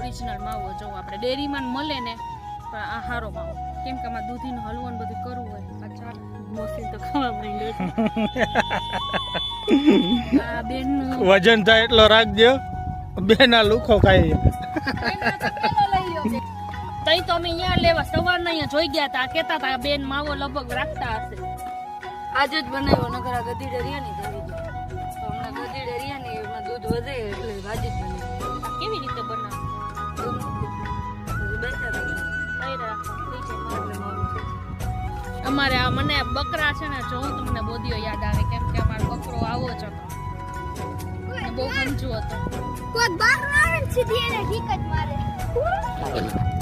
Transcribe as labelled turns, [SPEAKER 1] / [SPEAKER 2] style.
[SPEAKER 1] original માવો જો આપણે ડેરીમાં મળે ને પણ આ હારો માવો કેમ કે આમાં દૂધીનો હલવો ને બધું કરવું હોય આ ચાલ મોસી તો ખાવા માંડ્યો આ બેનનું
[SPEAKER 2] વજન થાય એટલો રાખજો બેના લુખો ખાઈ
[SPEAKER 1] તઈ તો અમે અહીંયા લેવા સવારના અહીંયા જોઈ ગયા હતા કેતા હતા બેન માવો લગભગ રાખતા હશે આજે જ બનાવ્યો નગર આ ગધીડે રહ્યા ને ધરી દો તો હમણાં ગધીડે રહ્યા ને એમાં દૂધ વધે એટલે આજે જ બનાવ્યો કેવી રીતે બનાવ અમારે આ મને બકરા છે ને જોઉં તો મને બોદીઓ યાદ આવે કેમ કે અમારો બકરો આવો જ હતો બહુ ગમતું હતું
[SPEAKER 3] કોઈ બાર આવે ને સીધી એને ઠીક જ મારે